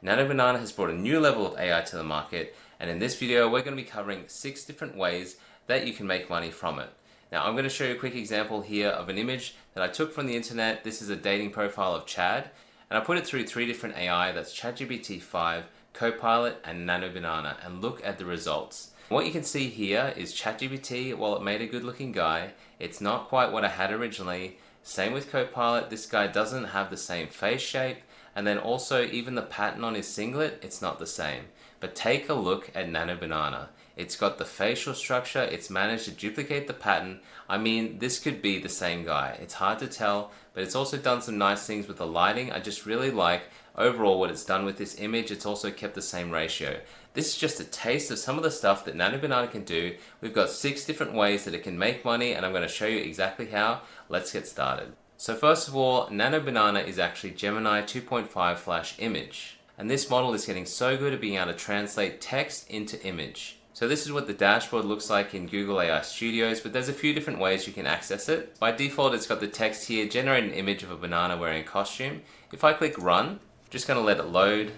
Nano Banana has brought a new level of AI to the market, and in this video we're going to be covering 6 different ways that you can make money from it. Now I'm going to show you a quick example here of an image that I took from the internet. This is a dating profile of Chad, and I put it through 3 different AI, that's ChatGPT 5, Copilot, and Nano Banana, and look at the results. What you can see here is ChatGPT, while it made a good looking guy, it's not quite what I had originally. Same with Copilot, this guy doesn't have the same face shape, and then also even the pattern on his singlet, it's not the same. But take a look at Nano Banana. It's got the facial structure, it's managed to duplicate the pattern. I mean, this could be the same guy. It's hard to tell, but it's also done some nice things with the lighting. I just really like overall what it's done with this image. It's also kept the same ratio. This is just a taste of some of the stuff that Nano Banana can do. We've got 6 different ways that it can make money, and I'm going to show you exactly how. Let's get started. So first of all, Nano Banana is actually Gemini 2.5 Flash image. And this model is getting so good at being able to translate text into image. So this is what the dashboard looks like in Google AI Studios, but there's a few different ways you can access it. By default, it's got the text here, generate an image of a banana wearing a costume. If I click run, I'm just going to let it load.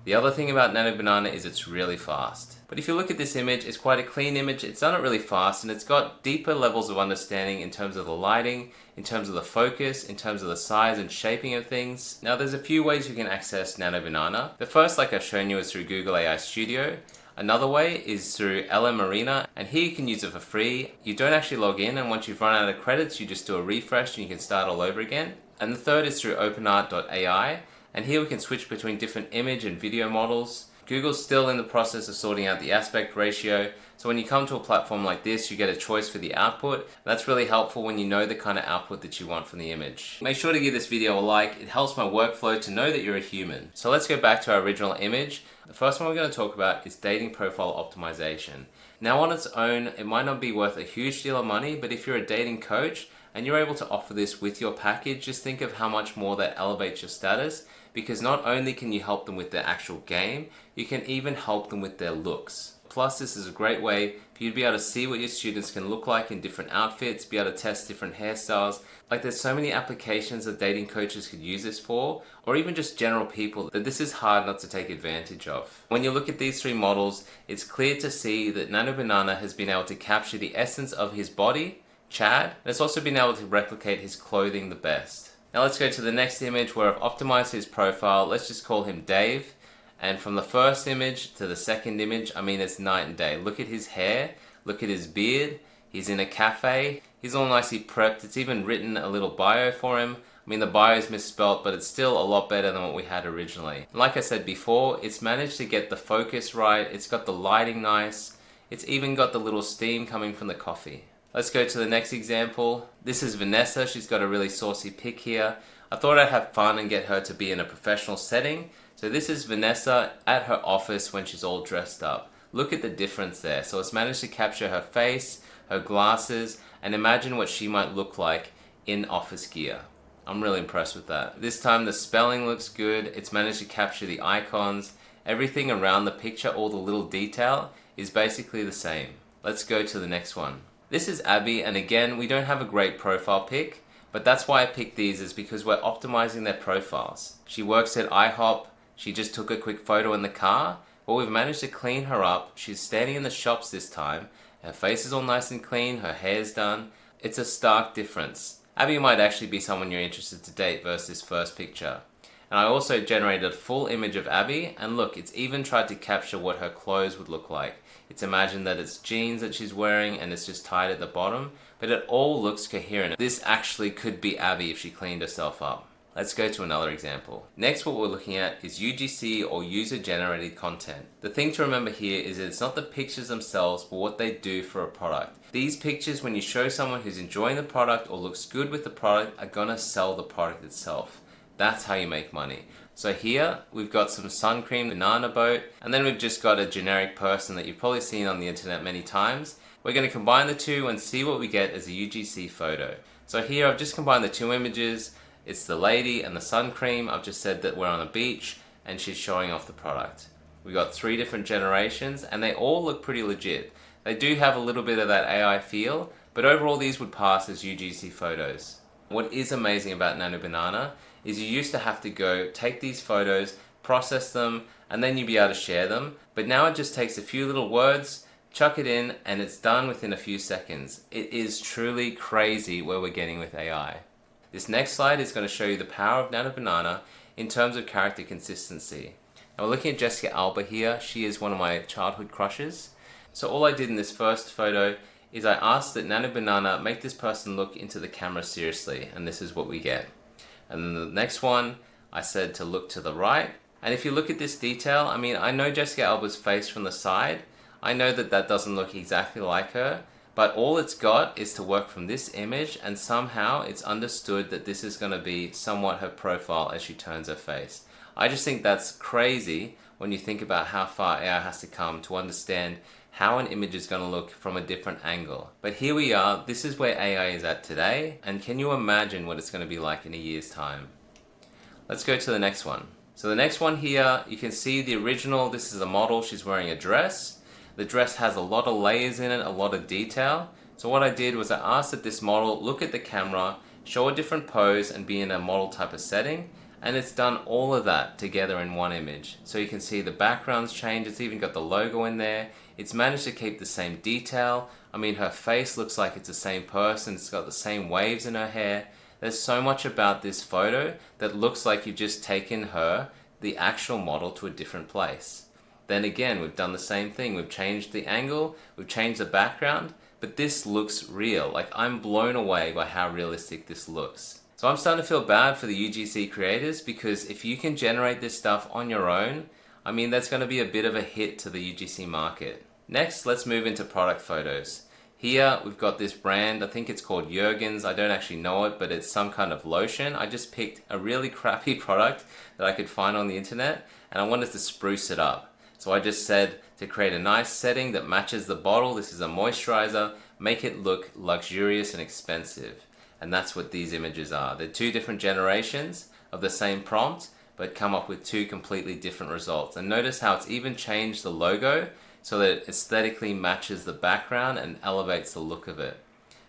The other thing about Nano Banana is it's really fast. But if you look at this image, it's quite a clean image. It's done it really fast, and it's got deeper levels of understanding in terms of the lighting, in terms of the focus, in terms of the size and shaping of things. Now there's a few ways you can access Nano Banana. The first, like I've shown you, is through Google AI Studio. Another way is through LM Arena, and here you can use it for free. You don't actually log in, and once you've run out of credits, you just do a refresh and you can start all over again. And the third is through OpenArt.ai. And here we can switch between different image and video models. Google's still in the process of sorting out the aspect ratio, so when you come to a platform like this, you get a choice for the output. That's really helpful when you know the kind of output that you want from the image. Make sure to give this video a like. It helps my workflow to know that you're a human. So let's go back to our original image. The first one we're going to talk about is dating profile optimization. Now on its own, it might not be worth a huge deal of money, but if you're a dating coach and you're able to offer this with your package, just think of how much more that elevates your status, because not only can you help them with their actual game, you can even help them with their looks. Plus, this is a great way for you to be able to see what your students can look like in different outfits, be able to test different hairstyles. Like, there's so many applications that dating coaches could use this for, or even just general people, that this is hard not to take advantage of. When you look at these 3 models, it's clear to see that Nano Banana has been able to capture the essence of his body, Chad, and it's also been able to replicate his clothing the best. Now let's go to the next image where I've optimized his profile. Let's just call him Dave. And from the first image to the second image, I mean, it's night and day. Look at his hair, look at his beard. He's in a cafe, he's all nicely prepped. It's even written a little bio for him. I mean, the bio is misspelt, but it's still a lot better than what we had originally. And like I said before, it's managed to get the focus right, it's got the lighting nice, it's even got the little steam coming from the coffee. Let's go to the next example. This is Vanessa. She's got a really saucy pic here. I thought I'd have fun and get her to be in a professional setting. So this is Vanessa at her office when she's all dressed up. Look at the difference there. So it's managed to capture her face, her glasses, and imagine what she might look like in office gear. I'm really impressed with that. This time the spelling looks good. It's managed to capture the icons. Everything around the picture, all the little detail, is basically the same. Let's go to the next one. This is Abby, and again, we don't have a great profile pic, but that's why I picked these, is because we're optimizing their profiles. She works at IHOP, she just took a quick photo in the car, but we've managed to clean her up. She's standing in the shops this time, her face is all nice and clean, her hair's done. It's a stark difference. Abby might actually be someone you're interested to date versus this first picture. And I also generated a full image of Abby, and look, it's even tried to capture what her clothes would look like. It's imagined that it's jeans that she's wearing and it's just tied at the bottom, but it all looks coherent. This actually could be Abby if she cleaned herself up. Let's go to another example. Next, what we're looking at is UGC, or user-generated content. The thing to remember here is that it's not the pictures themselves, but what they do for a product. These pictures, when you show someone who's enjoying the product or looks good with the product, are gonna sell the product itself. That's how you make money. So here we've got some sun cream, banana boat, and then we've just got a generic person that you've probably seen on the internet many times. We're going to combine the 2 and see what we get as a UGC photo. So here I've just combined the 2 images. It's the lady and the sun cream. I've just said that we're on a beach and she's showing off the product. We've got 3 different generations and they all look pretty legit. They do have a little bit of that AI feel, but overall these would pass as UGC photos. What is amazing about Nano Banana is you used to have to go take these photos, process them, and then you'll be able to share them. But now it just takes a few little words, chuck it in, and it's done within a few seconds. It is truly crazy where we're getting with AI. This next slide is going to show you the power of Nano Banana in terms of character consistency. Now we're looking at Jessica Alba here. She is one of my childhood crushes. So all I did in this first photo is I asked that Nano Banana make this person look into the camera seriously, and this is what we get. And then the next one, I said to look to the right. And if you look at this detail, I mean, I know Jessica Alba's face from the side. I know that that doesn't look exactly like her, but all it's got is to work from this image, and somehow it's understood that this is going to be somewhat her profile as she turns her face. I just think that's crazy when you think about how far AI has to come to understand how an image is going to look from a different angle. But here we are, this is where AI is at today, and can you imagine what it's going to be like in a year's time? Let's go to the next one. So the next one here, you can see the original, this is a model, she's wearing a dress. The dress has a lot of layers in it, a lot of detail. So what I did was I asked that this model look at the camera, show a different pose, and be in a model type of setting. And it's done all of that together in one image. So you can see the background's changed, it's even got the logo in there. It's managed to keep the same detail. I mean, her face looks like it's the same person, it's got the same waves in her hair. There's so much about this photo that looks like you've just taken her, the actual model, to a different place. Then again, we've done the same thing. We've changed the angle, we've changed the background, but this looks real. Like, I'm blown away by how realistic this looks. So I'm starting to feel bad for the UGC creators, because if you can generate this stuff on your own, I mean, that's going to be a bit of a hit to the UGC market. Next, let's move into product photos. Here we've got this brand, I think it's called Jergens, I don't actually know it, but it's some kind of lotion. I just picked a really crappy product that I could find on the internet, and I wanted to spruce it up. So I just said to create a nice setting that matches the bottle, this is a moisturizer, make it look luxurious and expensive. And that's what these images are. They're two different generations of the same prompt, but come up with two completely different results. And notice how it's even changed the logo so that it aesthetically matches the background and elevates the look of it.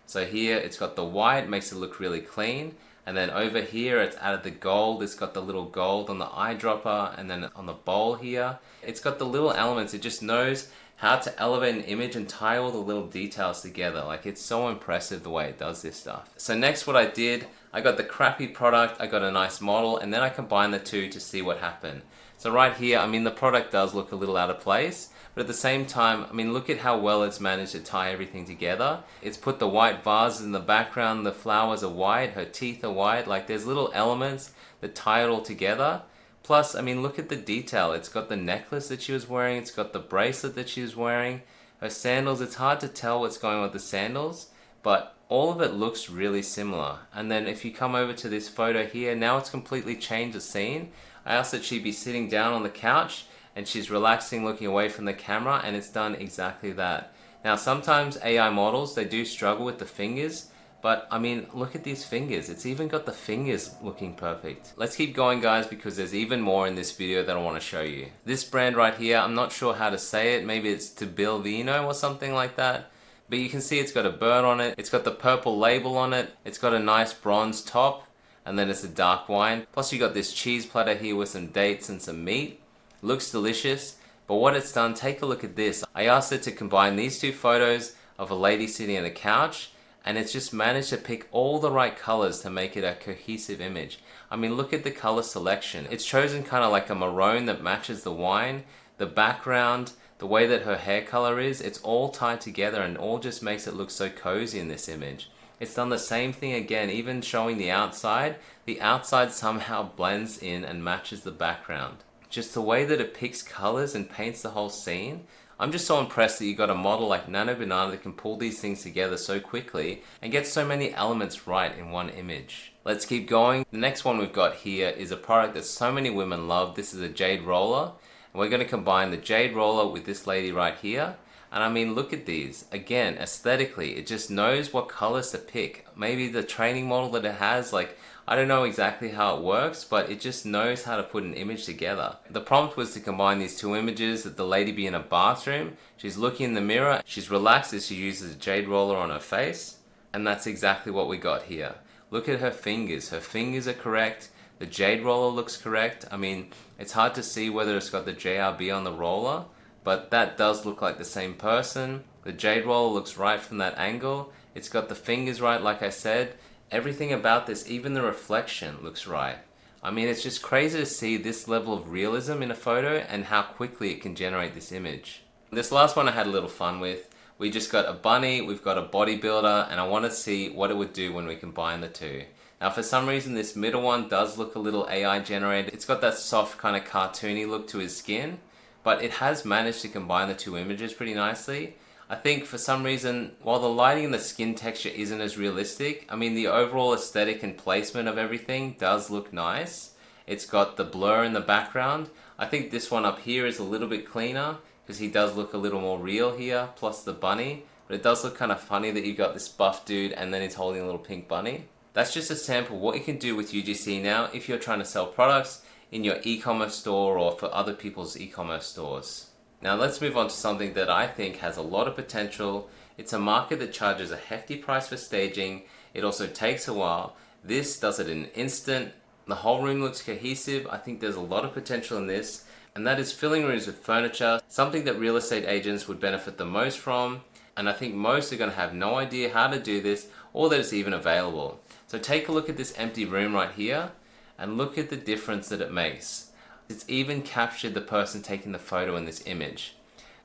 So here it's got the white, makes it look really clean. And then over here it's added the gold. It's got the little gold on the eyedropper, and then on the bowl here. It's got the little elements. It just knows how to elevate an image and tie all the little details together. Like, it's so impressive the way it does this stuff. So next what I did, I got the crappy product, I got a nice model, and then I combined the two to see what happened. So right here, I mean, the product does look a little out of place, but at the same time, I mean, look at how well it's managed to tie everything together. It's put the white vases in the background, the flowers are white, her teeth are white, like there's little elements that tie it all together. Plus, I mean, look at the detail. It's got the necklace that she was wearing, it's got the bracelet that she was wearing, her sandals. It's hard to tell what's going on with the sandals, but all of it looks really similar. And then if you come over to this photo here, now it's completely changed the scene. I asked that she be sitting down on the couch, and she's relaxing, looking away from the camera, and it's done exactly that. Now, sometimes AI models, they do struggle with the fingers, but I mean, look at these fingers. It's even got the fingers looking perfect. Let's keep going, guys, because there's even more in this video that I want to show you. This brand right here, I'm not sure how to say it. Maybe it's Vino or something like that. But you can see it's got a bird on it. It's got the purple label on it. It's got a nice bronze top, and then it's a dark wine. Plus you got this cheese platter here with some dates and some meat. Looks delicious, but what it's done, take a look at this. I asked it to combine these two photos of a lady sitting on a couch, and it's just managed to pick all the right colors to make it a cohesive image. I mean, look at the color selection. It's chosen kind of like a maroon that matches the wine, the background, the way that her hair color is. It's all tied together and all just makes it look so cozy in this image. It's done the same thing again, even showing the outside. The outside somehow blends in and matches the background. Just the way that it picks colors and paints the whole scene. I'm just so impressed that you got a model like Nano Banana that can pull these things together so quickly and get so many elements right in one image. Let's keep going. The next one we've got here is a product that so many women love. This is a jade roller, and we're going to combine the jade roller with this lady right here. And I mean, look at these. Again, aesthetically, it just knows what colors to pick. Maybe the training model that it has, like, I don't know exactly how it works, but it just knows how to put an image together. The prompt was to combine these two images, that the lady be in a bathroom, she's looking in the mirror, she's relaxed as she uses a jade roller on her face, and that's exactly what we got here. Look at her fingers are correct, The jade roller looks correct. I mean, it's hard to see whether it's got the JRB on the roller, but that does look like the same person. The jade roller looks right from that angle. It's got the fingers right, like I said. Everything about this, even the reflection, looks right. I mean, it's just crazy to see this level of realism in a photo and how quickly it can generate this image. This last one I had a little fun with. We just got a bunny, we've got a bodybuilder, and I want to see what it would do when we combine the two. Now for some reason this middle one does look a little AI generated. It's got that soft kind of cartoony look to his skin, but it has managed to combine the two images pretty nicely. I think for some reason, while the lighting and the skin texture isn't as realistic, I mean the overall aesthetic and placement of everything does look nice. It's got the blur in the background. I think this one up here is a little bit cleaner because he does look a little more real here, plus the bunny. But it does look kind of funny that you've got this buff dude and then he's holding a little pink bunny. That's just a sample of what you can do with UGC now if you're trying to sell products in your e-commerce store or for other people's e-commerce stores. Now let's move on to something that I think has a lot of potential. It's a market that charges a hefty price for staging. It also takes a while. This does it in an instant. The whole room looks cohesive. I think there's a lot of potential in this, and that is filling rooms with furniture, something that real estate agents would benefit the most from. And I think most are going to have no idea how to do this or that it's even available. So take a look at this empty room right here and look at the difference that it makes. It's even captured the person taking the photo in this image.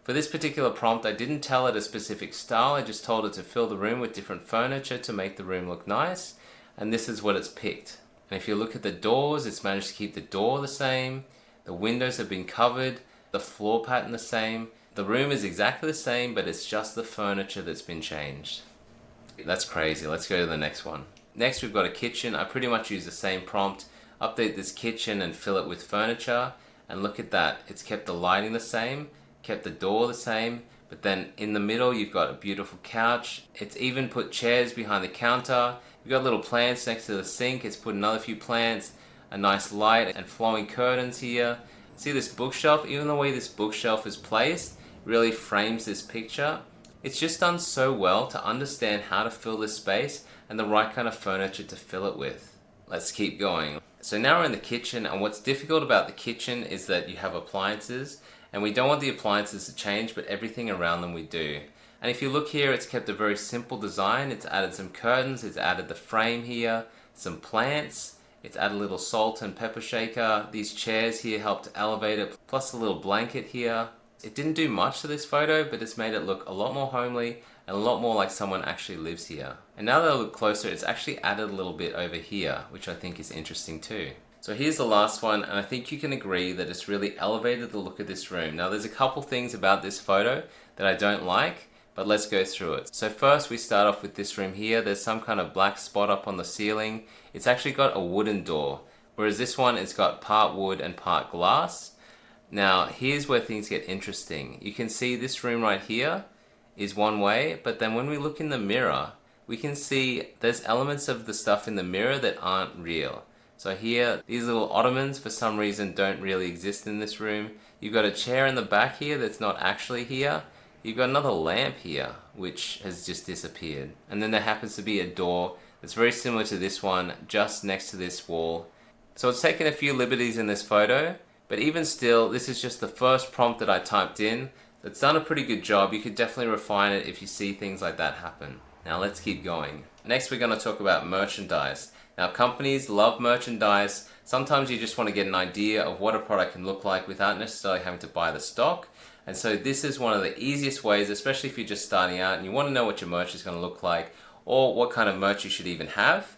For this particular prompt, I didn't tell it a specific style, I just told it to fill the room with different furniture to make the room look nice, and this is what it's picked. And if you look at the doors, it's managed to keep the door the same, the windows have been covered, the floor pattern the same. The room is exactly the same, but it's just the furniture that's been changed. That's crazy. Let's go to the next one. Next, we've got a kitchen. I pretty much use the same prompt. Update this kitchen and fill it with furniture, and look at that. It's kept the lighting the same, kept the door the same, but then in the middle you've got a beautiful couch. It's even put chairs behind the counter. You've got little plants next to the sink. It's put another few plants, a nice light and flowing curtains here. See this bookshelf? Even the way this bookshelf is placed really frames this picture. It's just done so well to understand how to fill this space and the right kind of furniture to fill it with. Let's keep going. So now we're in the kitchen, and what's difficult about the kitchen is that you have appliances, and we don't want the appliances to change, but everything around them we do. And if you look here, it's kept a very simple design. It's added some curtains, it's added the frame here, some plants, it's added a little salt and pepper shaker. These chairs here help to elevate it, plus a little blanket here. It didn't do much to this photo, but it's made it look a lot more homely and a lot more like someone actually lives here. And now that I look closer, it's actually added a little bit over here, which I think is interesting too. So here's the last one, and I think you can agree that it's really elevated the look of this room. Now there's a couple things about this photo that I don't like, but let's go through it. So first we start off with this room here. There's some kind of black spot up on the ceiling. It's actually got a wooden door, whereas this one it's got part wood and part glass. Now here's where things get interesting. You can see this room right here is one way, but then when we look in the mirror, we can see there's elements of the stuff in the mirror that aren't real. So here, these little ottomans for some reason don't really exist in this room. You've got a chair in the back here that's not actually here. You've got another lamp here, which has just disappeared. And then there happens to be a door that's very similar to this one, just next to this wall. So it's taken a few liberties in this photo, but even still, this is just the first prompt that I typed in. It's done a pretty good job. You could definitely refine it if you see things like that happen. Now let's keep going. Next we're going to talk about merchandise. Now companies love merchandise. Sometimes you just want to get an idea of what a product can look like without necessarily having to buy the stock. And so this is one of the easiest ways, especially if you're just starting out and you want to know what your merch is going to look like or what kind of merch you should even have.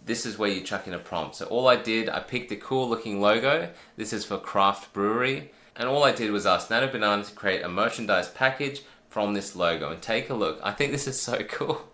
This is where you chuck in a prompt. So all I did, I picked a cool looking logo. This is for Craft Brewery. And all I did was ask Nano Banana to create a merchandise package from this logo. And take a look. I think this is so cool.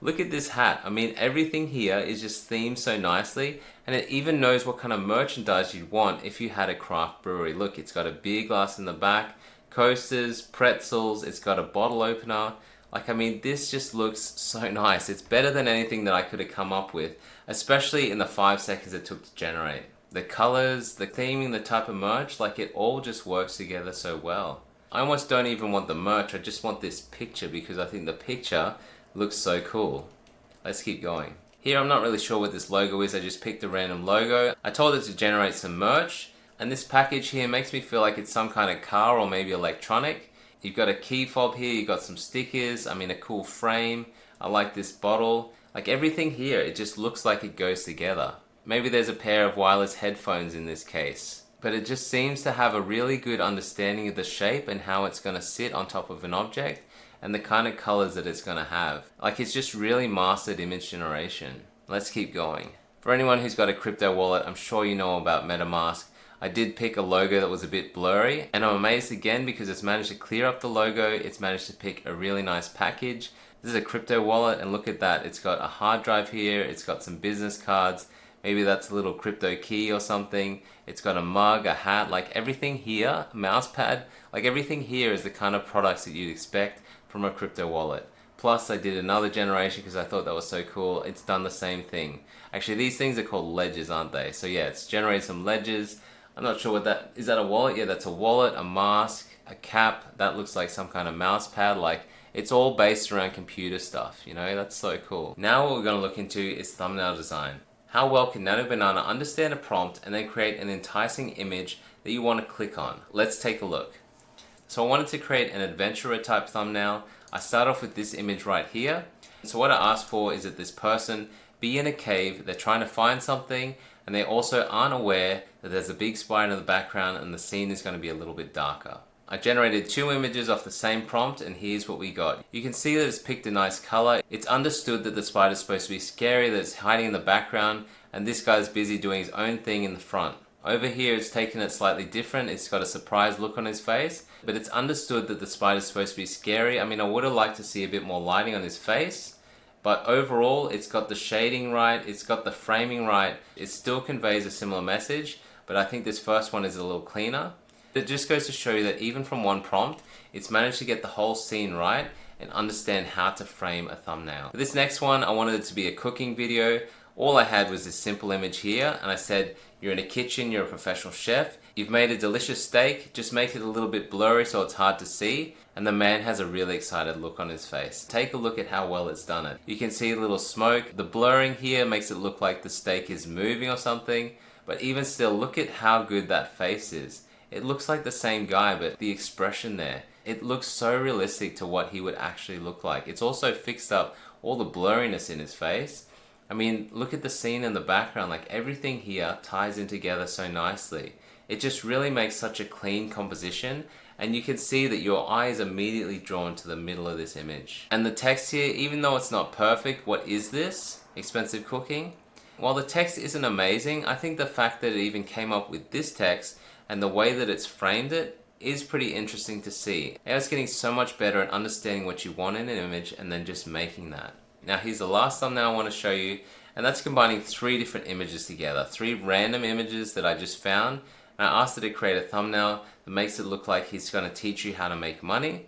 Look at this hat. I mean, everything here is just themed so nicely. And it even knows what kind of merchandise you'd want if you had a craft brewery. Look, it's got a beer glass in the back, coasters, pretzels, it's got a bottle opener. Like, I mean, this just looks so nice. It's better than anything that I could have come up with, especially in the 5 seconds it took to generate. The colors, the theming, the type of merch, like it all just works together so well. I almost don't even want the merch, I just want this picture because I think the picture looks so cool. Let's keep going. Here I'm not really sure what this logo is, I just picked a random logo. I told it to generate some merch, and this package here makes me feel like it's some kind of car or maybe electronic. You've got a key fob here, you've got some stickers, I mean a cool frame. I like this bottle. Like everything here, it just looks like it goes together. Maybe there's a pair of wireless headphones in this case. But it just seems to have a really good understanding of the shape and how it's going to sit on top of an object and the kind of colors that it's going to have. Like it's just really mastered image generation. Let's keep going. For anyone who's got a crypto wallet, I'm sure you know about MetaMask. I did pick a logo that was a bit blurry, and I'm amazed again because it's managed to clear up the logo, it's managed to pick a really nice package. This is a crypto wallet, and look at that, it's got a hard drive here, it's got some business cards, maybe that's a little crypto key or something, it's got a mug, a hat, like everything here, a mouse pad, like everything here is the kind of products that you'd expect from a crypto wallet. Plus I did another generation because I thought that was so cool, it's done the same thing. Actually these things are called ledgers, aren't they? So yeah, it's generated some ledgers. I'm not sure what that, is that a wallet? Yeah, that's a wallet, a mask, a cap, that looks like some kind of mouse pad, like it's all based around computer stuff, you know, that's so cool. Now what we're going to look into is thumbnail design. How well can Nano Banana understand a prompt and then create an enticing image that you want to click on? Let's take a look. So I wanted to create an adventurer type thumbnail. I start off with this image right here. So what I asked for is that this person be in a cave, they're trying to find something, and they also aren't aware that there's a big spider in the background and the scene is going to be a little bit darker. I generated 2 images off the same prompt, and here's what we got. You can see that it's picked a nice color. It's understood that the spider's supposed to be scary, that it's hiding in the background, and this guy's busy doing his own thing in the front. Over here it's taken it slightly different. It's got a surprised look on his face, but it's understood that the spider's supposed to be scary. I mean, I would have liked to see a bit more lighting on his face, but overall it's got the shading right, it's got the framing right. It still conveys a similar message, but I think this first one is a little cleaner. It just goes to show you that even from one prompt, it's managed to get the whole scene right and understand how to frame a thumbnail. For this next one, I wanted it to be a cooking video. All I had was this simple image here, and I said, you're in a kitchen, you're a professional chef, you've made a delicious steak, just make it a little bit blurry so it's hard to see, and the man has a really excited look on his face. Take a look at how well it's done it. You can see a little smoke. The blurring here makes it look like the steak is moving or something, but even still, look at how good that face is. It looks like the same guy, but the expression there, it looks so realistic to what he would actually look like. It's also fixed up all the blurriness in his face. I mean, look at the scene in the background, like everything here ties in together so nicely. It just really makes such a clean composition, and you can see that your eye is immediately drawn to the middle of this image. And the text here, even though it's not perfect, what is this? Expensive cooking? While the text isn't amazing, I think the fact that it even came up with this text and the way that it's framed it is pretty interesting to see. It's getting so much better at understanding what you want in an image and then just making that. Now here's the last thumbnail I want to show you, and that's combining 3 different images together. 3 random images that I just found, and I asked it to create a thumbnail that makes it look like he's going to teach you how to make money,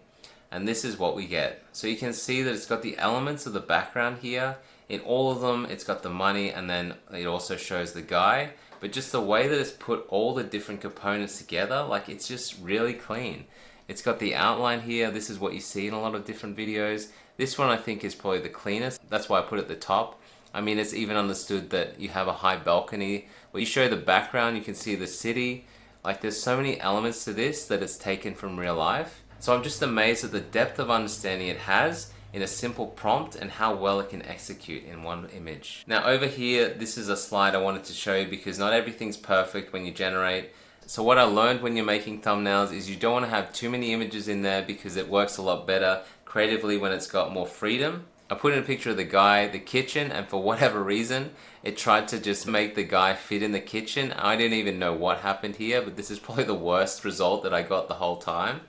and this is what we get. So you can see that it's got the elements of the background here. In all of them, it's got the money, and then it also shows the guy. But just the way that it's put all the different components together, like it's just really clean. It's got the outline here. This is what you see in a lot of different videos. This one I think is probably the cleanest. That's why I put it at the top. I mean, it's even understood that you have a high balcony. When you show the background, you can see the city. Like there's so many elements to this that it's taken from real life. So I'm just amazed at the depth of understanding it has in a simple prompt and how well it can execute in one image. Now over here, this is a slide I wanted to show you because not everything's perfect when you generate. So what I learned when you're making thumbnails is you don't want to have too many images in there because it works a lot better creatively when it's got more freedom. I put in a picture of the guy, the kitchen, and for whatever reason, it tried to just make the guy fit in the kitchen. I didn't even know what happened here, but this is probably the worst result that I got the whole time.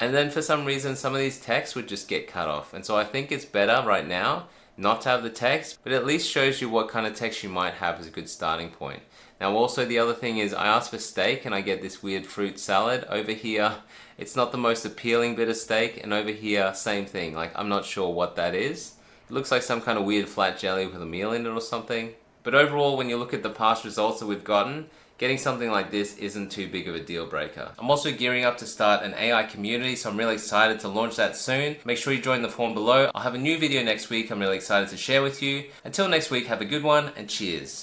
And then for some reason, some of these texts would just get cut off. And so I think it's better right now not to have the text, but at least shows you what kind of text you might have as a good starting point. Now also the other thing is I asked for steak and I get this weird fruit salad. Over here, it's not the most appealing bit of steak, and over here, same thing. Like I'm not sure what that is. It looks like some kind of weird flat jelly with a meal in it or something. But overall, when you look at the past results that we've gotten, getting something like this isn't too big of a deal breaker. I'm also gearing up to start an AI community, so I'm really excited to launch that soon. Make sure you join the forum below. I'll have a new video next week I'm really excited to share with you. Until next week, have a good one and cheers.